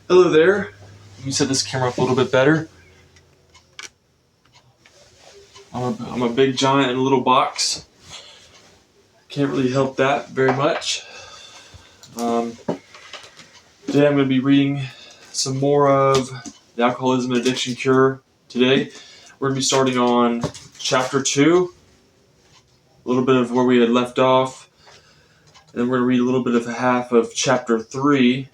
Hello there. Let me set this camera up a little bit better. I'm a big giant in a little box. Can't really help that very much. Today I'm going to be reading some more of the Alcoholism and Addiction Cure. Today we're going to be starting on chapter 2, a little bit of where we had left off, and then we're going to read a little bit of half of chapter 3.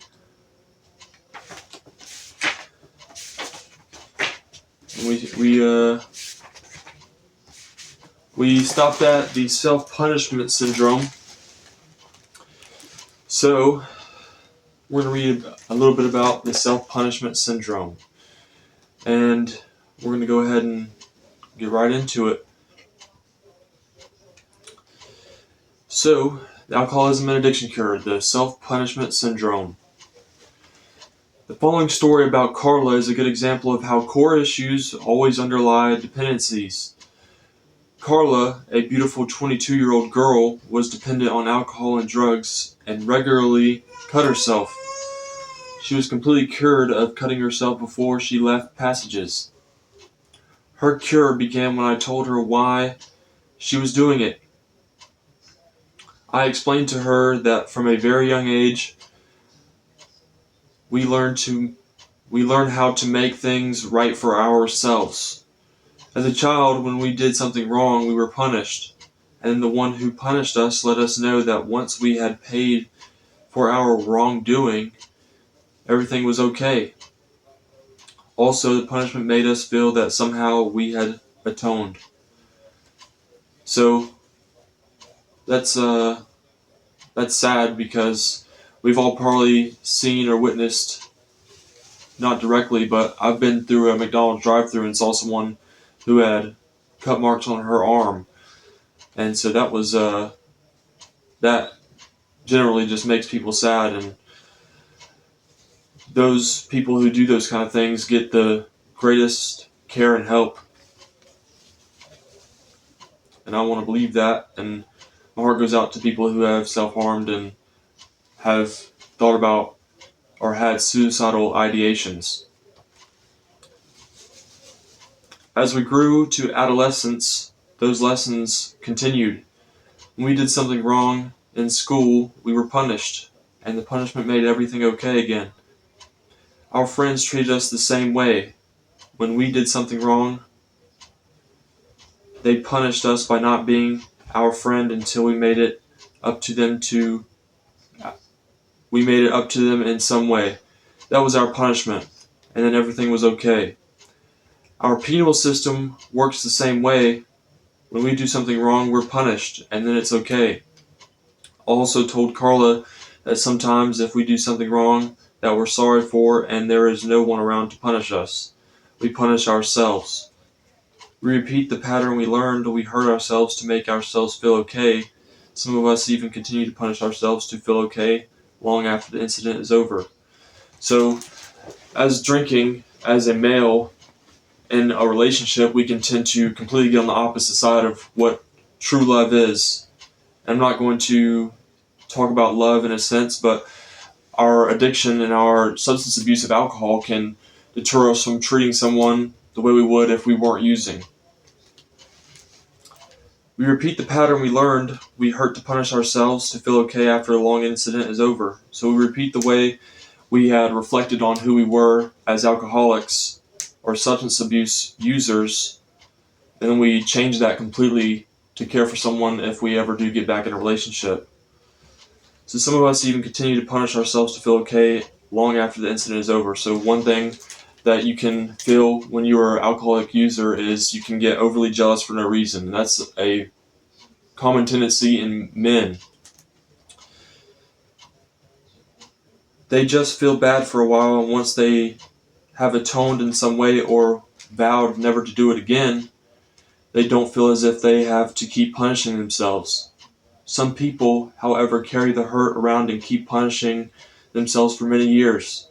We stopped at the self-punishment syndrome. So we're going to read a little bit about the self-punishment syndrome. And we're going to go ahead and get right into it. So, the Alcoholism and Addiction Cure, the self-punishment syndrome. The following story about Carla is a good example of how core issues always underlie dependencies. Carla, a beautiful 22-year-old girl, was dependent on alcohol and drugs and regularly cut herself. She was completely cured of cutting herself before she left Passages. Her cure began when I told her why she was doing it. I explained to her that from a very young age, we learn how to make things right for ourselves. As a child, when we did something wrong, we were punished, and the one who punished us let us know that once we had paid for our wrongdoing, everything was okay. Also, the punishment made us feel that somehow we had atoned. So that's sad, because we've all probably seen or witnessed, not directly, but I've been through a McDonald's drive-thru and saw someone who had cut marks on her arm, and so that generally just makes people sad, and those people who do those kind of things get the greatest care and help. And I want to believe that, and my heart goes out to people who have self-harmed and have thought about or had suicidal ideations. As we grew to adolescence, those lessons continued. When we did something wrong in school, we were punished, and the punishment made everything okay again. Our friends treated us the same way. When we did something wrong, they punished us by not being our friend until we made it up to them in some way. That was our punishment, and then everything was okay. Our penal system works the same way. When we do something wrong, we're punished, and then it's okay. I also told Carla that sometimes if we do something wrong that we're sorry for and there is no one around to punish us, we punish ourselves. We repeat the pattern we learned. We hurt ourselves to make ourselves feel okay. Some of us even continue to punish ourselves to feel okay long after the incident is over. So, as a male in a relationship, we can tend to completely get on the opposite side of what true love is. I'm not going to talk about love in a sense, but our addiction and our substance abuse of alcohol can deter us from treating someone the way we would if we weren't using. We repeat the pattern we learned. We hurt to punish ourselves to feel okay after a long incident is over. So we repeat the way we had reflected on who we were as alcoholics or substance abuse users, and then we change that completely to care for someone if we ever do get back in a relationship. So some of us even continue to punish ourselves to feel okay long after the incident is over. So one thing that you can feel when you are an alcoholic user is you can get overly jealous for no reason. And that's a common tendency in men. They just feel bad for a while, and once they have atoned in some way or vowed never to do it again, they don't feel as if they have to keep punishing themselves. Some people, however, carry the hurt around and keep punishing themselves for many years,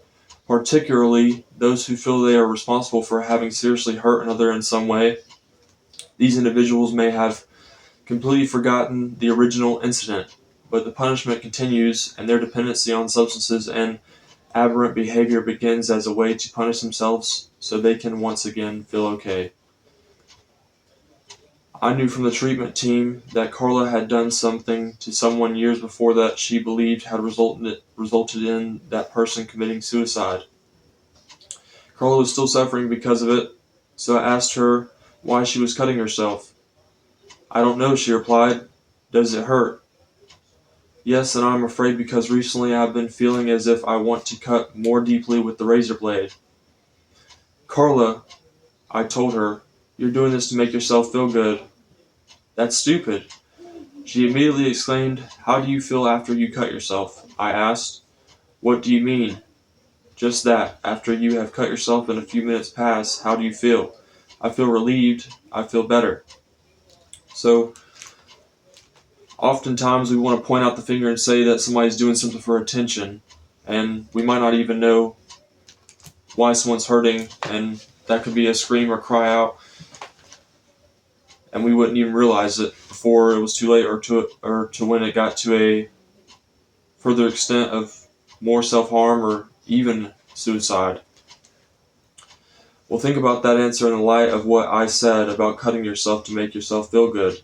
particularly those who feel they are responsible for having seriously hurt another in some way. These individuals may have completely forgotten the original incident, but the punishment continues, and their dependency on substances and aberrant behavior begins as a way to punish themselves so they can once again feel okay. I knew from the treatment team that Carla had done something to someone years before that she believed had resulted in that person committing suicide. Carla was still suffering because of it, so I asked her why she was cutting herself. "I don't know," she replied. "Does it hurt?" "Yes, and I'm afraid because recently I've been feeling as if I want to cut more deeply with the razor blade." "Carla," I told her, "you're doing this to make yourself feel good." "That's stupid." She immediately exclaimed, "How do you feel after you cut yourself?" I asked. "What do you mean?" "Just that. After you have cut yourself and a few minutes pass, how do you feel?" "I feel relieved. I feel better." So, oftentimes we want to point out the finger and say that somebody's doing something for attention, and we might not even know why someone's hurting, and that could be a scream or cry out, and we wouldn't even realize it before it was too late, or to when it got to a further extent of more self-harm or even suicide. Well, think about that answer in the light of what I said about cutting yourself to make yourself feel good.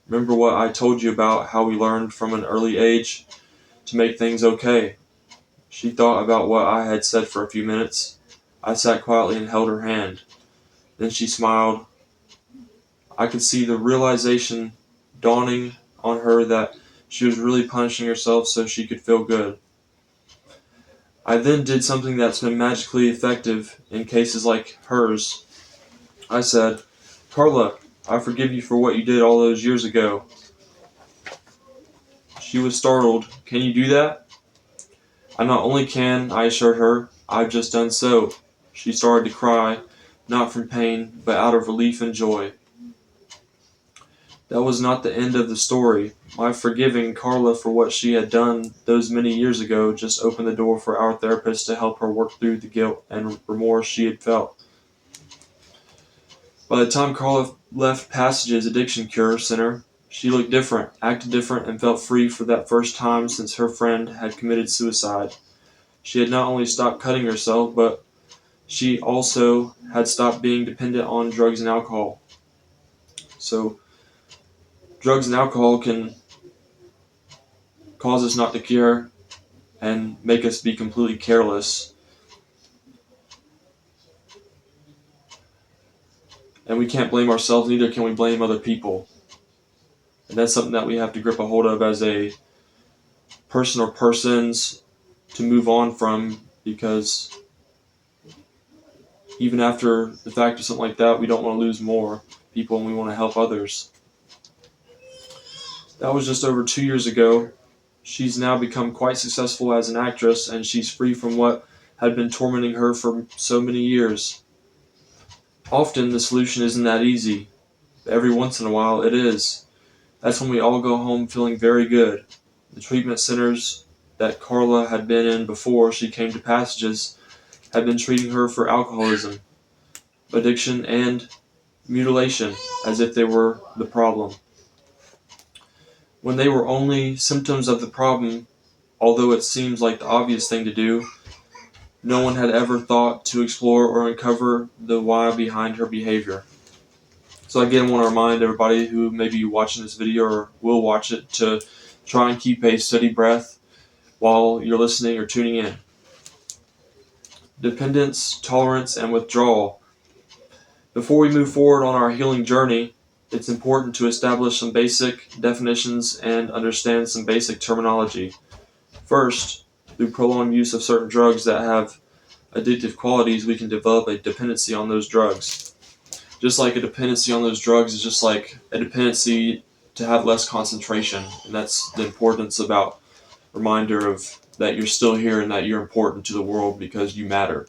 Remember what I told you about how we learned from an early age to make things okay. She thought about what I had said for a few minutes. I sat quietly and held her hand. Then she smiled. I could see the realization dawning on her that she was really punishing herself so she could feel good. I then did something that's been magically effective in cases like hers. I said, "Carla, I forgive you for what you did all those years ago." She was startled. "Can you do that?" "I not only can," I assured her, "I've just done so." She started to cry, not from pain, but out of relief and joy. That was not the end of the story. My forgiving Carla for what she had done those many years ago just opened the door for our therapist to help her work through the guilt and remorse she had felt. By the time Carla left Passage's Addiction Cure Center, she looked different, acted different, and felt free for that first time since her friend had committed suicide. She had not only stopped cutting herself, but she also had stopped being dependent on drugs and alcohol. So, drugs and alcohol can cause us not to care and make us be completely careless. And we can't blame ourselves, neither can we blame other people. And that's something that we have to grip a hold of as a person or persons to move on from, because even after the fact of something like that, we don't want to lose more people and we want to help others. That was just over 2 years ago. She's now become quite successful as an actress, and she's free from what had been tormenting her for so many years. Often the solution isn't that easy, but every once in a while it is. That's when we all go home feeling very good. The treatment centers that Carla had been in before she came to Passages had been treating her for alcoholism, addiction, and mutilation as if they were the problem, when they were only symptoms of the problem. Although it seems like the obvious thing to do, no one had ever thought to explore or uncover the why behind her behavior. So again, I want to remind everybody who may be watching this video or will watch it to try and keep a steady breath while you're listening or tuning in. Dependence, tolerance, and withdrawal. Before we move forward on our healing journey, it's important to establish some basic definitions and understand some basic terminology. First, through prolonged use of certain drugs that have addictive qualities, we can develop a dependency on those drugs. Just like a dependency on those drugs is just like a dependency to have less concentration, and that's the importance about reminder of that you're still here and that you're important to the world because you matter.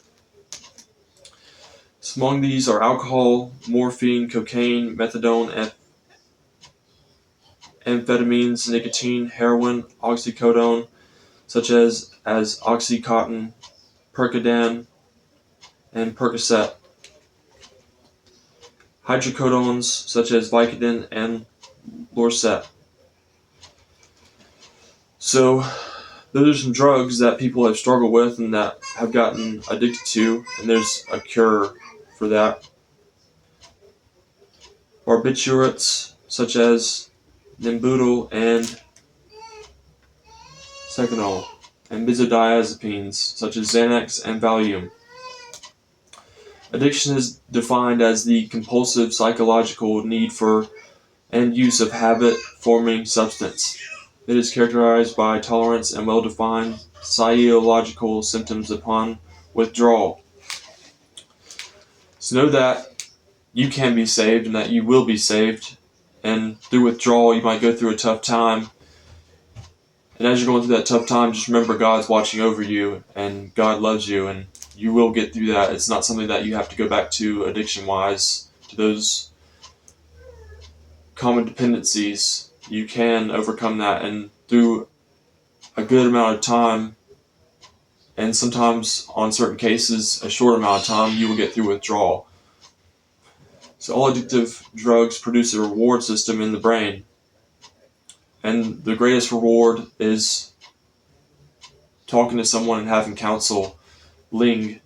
So among these are alcohol, morphine, cocaine, methadone, amphetamines, nicotine, heroin, oxycodone, such as Oxycontin, Percodan, and Percocet. Hydrocodones such as Vicodin and Lorcet. So, Those are some drugs that people have struggled with and that have gotten addicted to, and there's a cure for that. Barbiturates such as Nimbutal and Seconal, and benzodiazepines such as Xanax and Valium. Addiction is defined as the compulsive psychological need for and use of habit-forming substance. It is characterized by tolerance and well-defined psychological symptoms upon withdrawal. So know that you can be saved and that you will be saved. And through withdrawal, you might go through a tough time. And as you're going through that tough time, just remember God's watching over you and God loves you and you will get through that. It's not something that you have to go back to addiction-wise, to those common dependencies. You can overcome that, and through a good amount of time, and sometimes on certain cases a short amount of time, you will get through withdrawal. So all addictive drugs produce a reward system in the brain, and the greatest reward is talking to someone and having counseling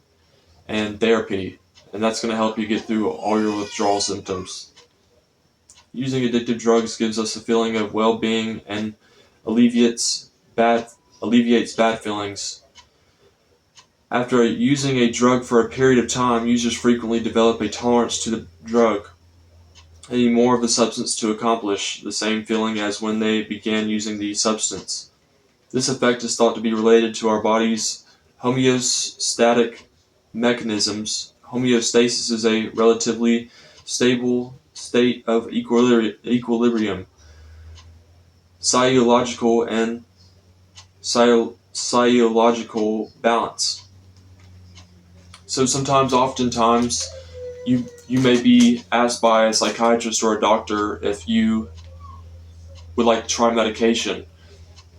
and therapy, and that's going to help you get through all your withdrawal symptoms. Using addictive drugs gives us a feeling of well-being and alleviates bad feelings. After using a drug for a period of time, users frequently develop a tolerance to the drug, needing more of the substance to accomplish the same feeling as when they began using the substance. This effect is thought to be related to our body's homeostatic mechanisms. Homeostasis is a relatively stable state of equilibrium, psychological and psychological balance. So oftentimes, you may be asked by a psychiatrist or a doctor if you would like to try medication.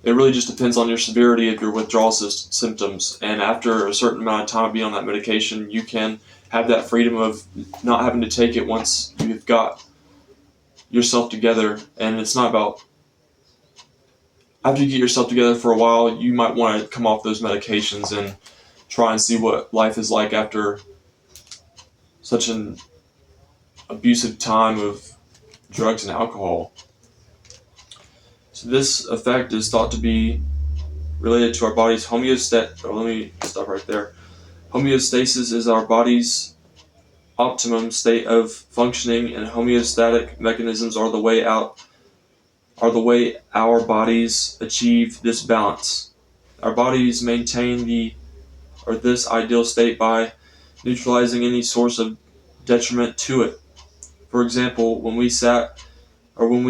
It really just depends on your severity of your withdrawal symptoms, and after a certain amount of time being on that medication, you can have that freedom of not having to take it once you've got yourself together. And it's not about, after you get yourself together for a while, you might want to come off those medications and try and see what life is like after such an abusive time of drugs and alcohol. So this effect is thought to be related to our body's homeostasis. Let me stop right there. Homeostasis is our body's optimum state of functioning, and homeostatic mechanisms are the way our bodies achieve this balance. Our bodies maintain this ideal state by neutralizing any source of detriment to it. For example, when we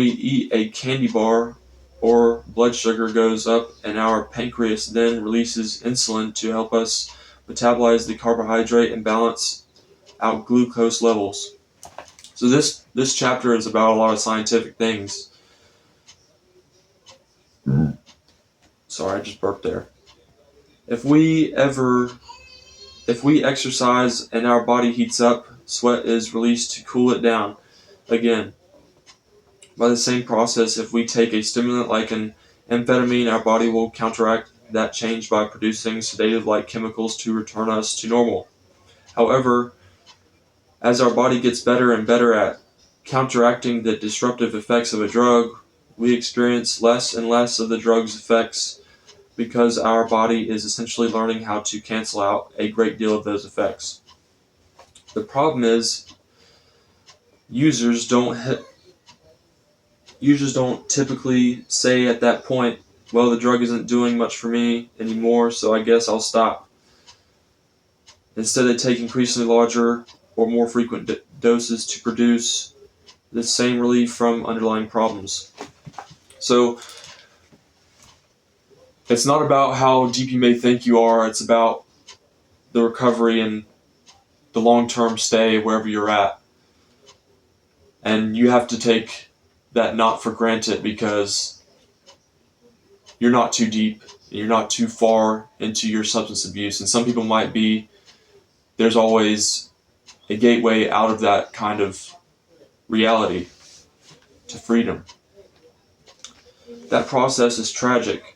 eat a candy bar, or blood sugar goes up, and our pancreas then releases insulin to help us metabolize the carbohydrate and balance out glucose levels. So this chapter is about a lot of scientific things. Sorry, I just burped there. If we exercise and our body heats up, sweat is released to cool it down. Again, by the same process, if we take a stimulant like an amphetamine, our body will counteract that change by producing sedative-like chemicals to return us to normal. However, as our body gets better and better at counteracting the disruptive effects of a drug, we experience less and less of the drug's effects because our body is essentially learning how to cancel out a great deal of those effects. The problem is users don't typically say at that point, well, the drug isn't doing much for me anymore, so I guess I'll stop. Instead, they take increasingly larger or more frequent doses to produce the same relief from underlying problems. So, it's not about how deep you may think you are, it's about the recovery and the long-term stay wherever you're at. And you have to take that not for granted, because you're not too deep, you're not too far into your substance abuse. And some people might be. There's always a gateway out of that kind of reality to freedom. That process is tragic.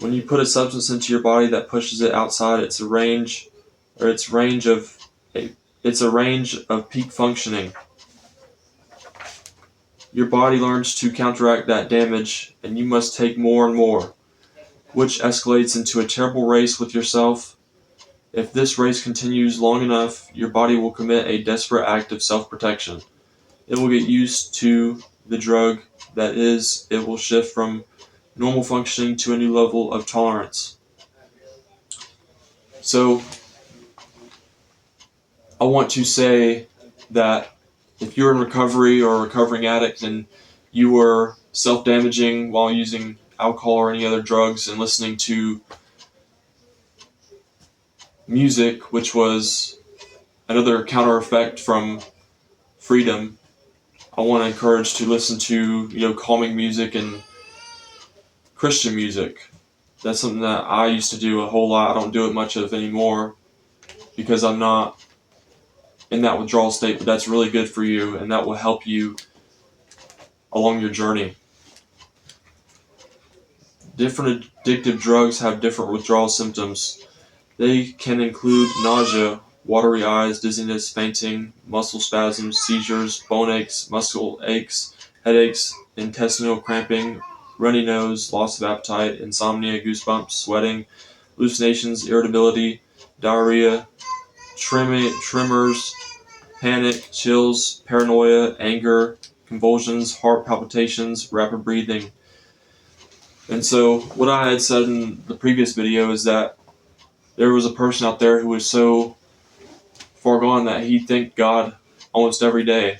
When you put a substance into your body that pushes it outside its range of peak functioning, your body learns to counteract that damage, and you must take more and more, which escalates into a terrible race with yourself. If this race continues long enough, your body will commit a desperate act of self-protection. It will get used to the drug, that is, it will shift from normal functioning to a new level of tolerance. So, I want to say that if you're in recovery or a recovering addict and you were self-damaging while using alcohol or any other drugs and listening to music, which was another counter effect from freedom, I want to encourage to listen to calming music and Christian music. That's something that I used to do a whole lot. I don't do it much of anymore because I'm not in that withdrawal state, but that's really good for you, and that will help you along your journey. Different addictive drugs have different withdrawal symptoms. They can include nausea, watery eyes, dizziness, fainting, muscle spasms, seizures, bone aches, muscle aches, headaches, intestinal cramping, runny nose, loss of appetite, insomnia, goosebumps, sweating, hallucinations, irritability, diarrhea, tremors, panic, chills, paranoia, anger, convulsions, heart palpitations, rapid breathing. And so what I had said in the previous video is that there was a person out there who was so far gone that he thanked God almost every day.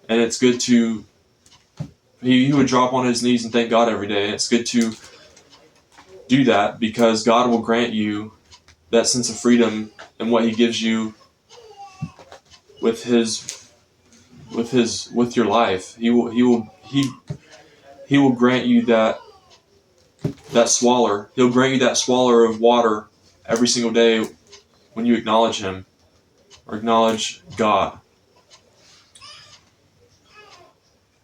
And it's good to, he would drop on his knees and thank God every day. And it's good to do that because God will grant you that sense of freedom and what he gives you with your life. He will grant you that swaller. He'll grant you that swaller of water every single day when you acknowledge him or acknowledge God.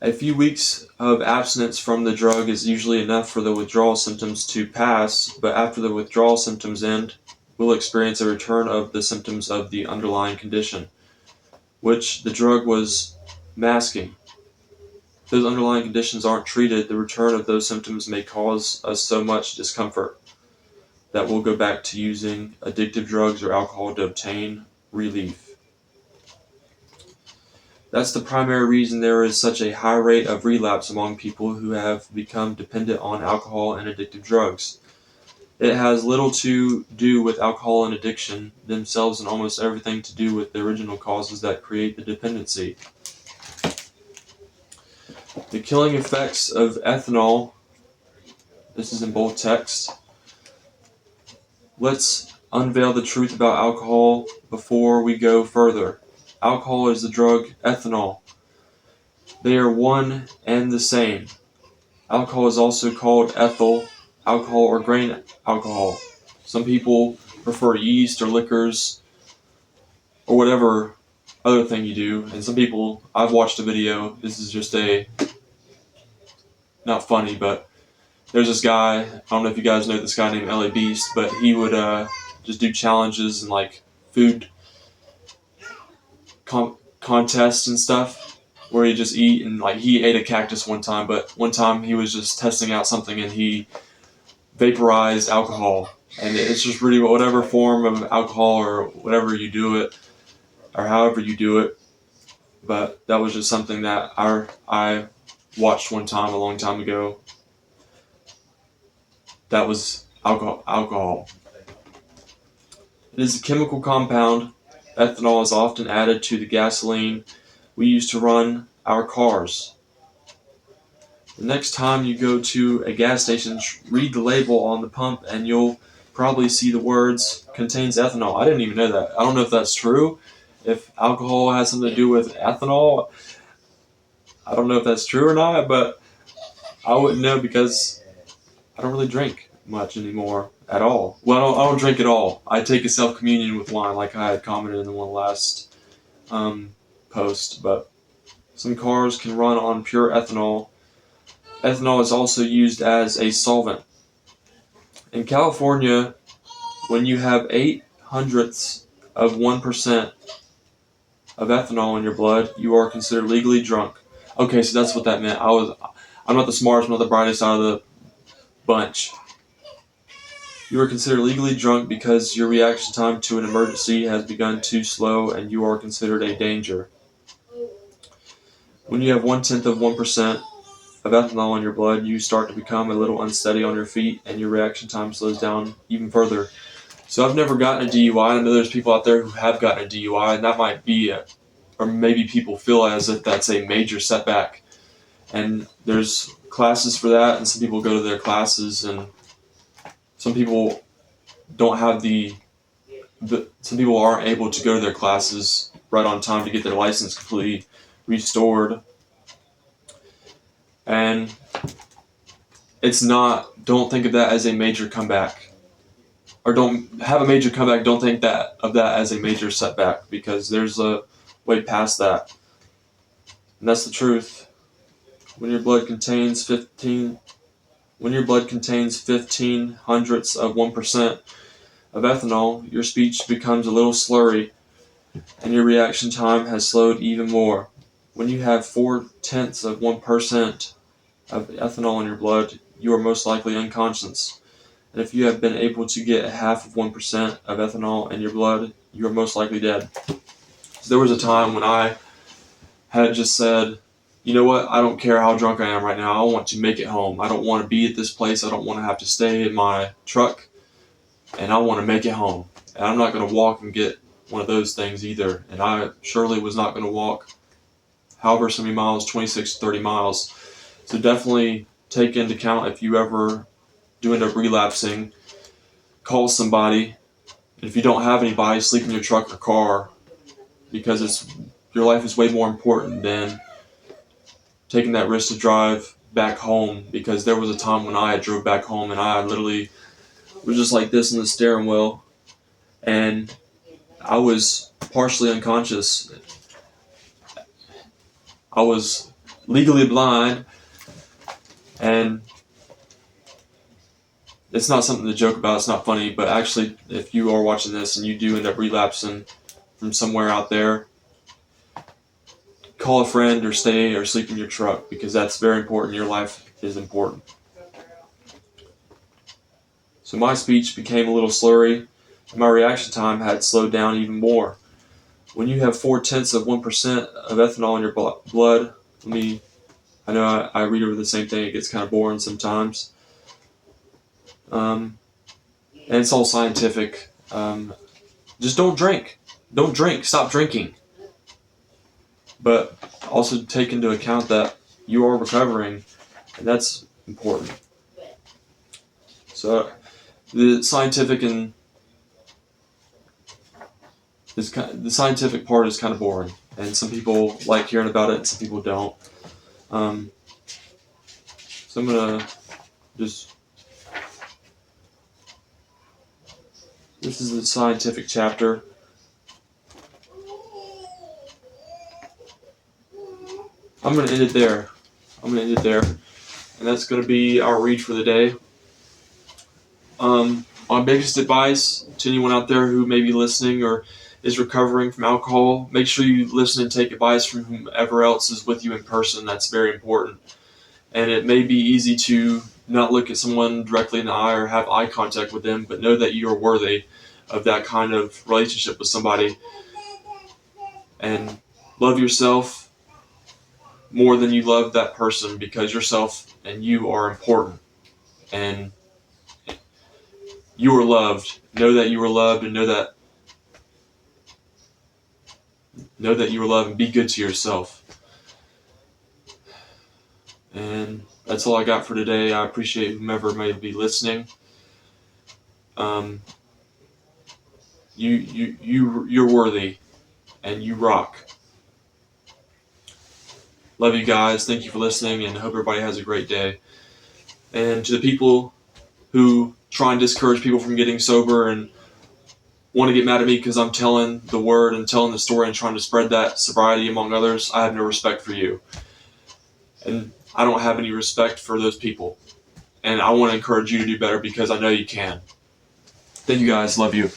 A few weeks of abstinence from the drug is usually enough for the withdrawal symptoms to pass, but after the withdrawal symptoms end, we'll experience a return of the symptoms of the underlying condition, which the drug was masking. If those underlying conditions aren't treated, the return of those symptoms may cause us so much discomfort that we'll go back to using addictive drugs or alcohol to obtain relief. That's the primary reason there is such a high rate of relapse among people who have become dependent on alcohol and addictive drugs. It has little to do with alcohol and addiction themselves and almost everything to do with the original causes that create the dependency. The killing effects of ethanol, this is in bold text. Let's unveil the truth about alcohol before we go further. Alcohol is the drug ethanol. They are one and the same. Alcohol is also called ethyl alcohol or grain alcohol. Some people prefer yeast or liquors or whatever other thing you do. And some people, I've watched a video, this is just not funny, but there's this guy, I don't know if you guys know this guy named LA Beast, but he would just do challenges and like food contests and stuff where he just eat, and like he ate a cactus one time, but one time he was just testing out something and he vaporized alcohol, and it's just really whatever form of alcohol or whatever you do it or however you do it, but that was just something that I watched one time a long time ago. That was alcohol. It is a chemical compound. Ethanol is often added to the gasoline we use to run our cars. The next time you go to a gas station, read the label on the pump and you'll probably see the words contains ethanol. I didn't even know that. I don't know if that's true. If alcohol has something to do with ethanol, I don't know if that's true or not, but I wouldn't know because I don't really drink much anymore at all. Well, I don't drink at all. I take a self-communion with wine like I had commented in the one last post, but some cars can run on pure ethanol. Ethanol is also used as a solvent. In California, when you have 0.08% of ethanol in your blood, you are considered legally drunk. Okay, so that's what that meant. I'm not the smartest, I'm not the brightest out of the bunch. You are considered legally drunk because your reaction time to an emergency has begun too slow and you are considered a danger. When you have 0.1% of ethanol in your blood, you start to become a little unsteady on your feet and your reaction time slows down even further. So I've never gotten a DUI. I know there's people out there who have gotten a DUI, and that might be or maybe people feel as if that's a major setback. And there's classes for that, and some people go to their classes, and some people don't have some people aren't able to go to their classes right on time to get their license completely restored. And don't think of that as a major comeback. Or don't have a major comeback, don't think of that as a major setback, because there's a way past that. And that's the truth. When your blood contains 15 hundredths of 1% of ethanol, your speech becomes a little slurry, and your reaction time has slowed even more. When you have 0.4% of ethanol in your blood, you are most likely unconscious. And if you have been able to get 0.5% of ethanol in your blood, you are most likely dead. So there was a time when I had just said, you know what, I don't care how drunk I am right now, I want to make it home. I don't want to be at this place, I don't want to have to stay in my truck, and I want to make it home. And I'm not going to walk and get one of those things either. And I surely was not going to walk however so many miles, 26 to 30 miles. So definitely take into account, if you ever do end up relapsing, call somebody. And if you don't have anybody, sleep in your truck or car, because your life is way more important than taking that risk to drive back home. Because there was a time when I drove back home and I literally was just like this in the steering wheel, and I was partially unconscious. I was legally blind, and it's not something to joke about, it's not funny, but actually, if you are watching this and you do end up relapsing from somewhere out there, call a friend or stay or sleep in your truck, because that's very important. Your life is important. So my speech became a little slurry, and my reaction time had slowed down even more. When you have 0.4% of ethanol in your blood, I know I read over the same thing, it gets kind of boring sometimes. And it's all scientific. Just don't drink. Don't drink. Stop drinking. But also take into account that you are recovering, and that's important. So the scientific part is kind of boring, and some people like hearing about it, and some people don't. So I'm gonna just. This is the scientific chapter. I'm going to end it there. And that's going to be our read for the day. My biggest advice to anyone out there who may be listening or is recovering from alcohol, make sure you listen and take advice from whomever else is with you in person. That's very important. And it may be easy to not look at someone directly in the eye or have eye contact with them, but know that you are worthy of that kind of relationship with somebody. And love yourself more than you love that person, because yourself and you are important. And you are loved. Know that you are loved, and know that you are loved, and be good to yourself. And that's all I got for today. I appreciate whomever may be listening. You're worthy, and you rock. Love you guys. Thank you for listening, and hope everybody has a great day. And to the people who try and discourage people from getting sober and want to get mad at me because I'm telling the word and telling the story and trying to spread that sobriety among others, I have no respect for you. And I don't have any respect for those people. and I want to encourage you to do better because I know you can. Thank you guys. Love you.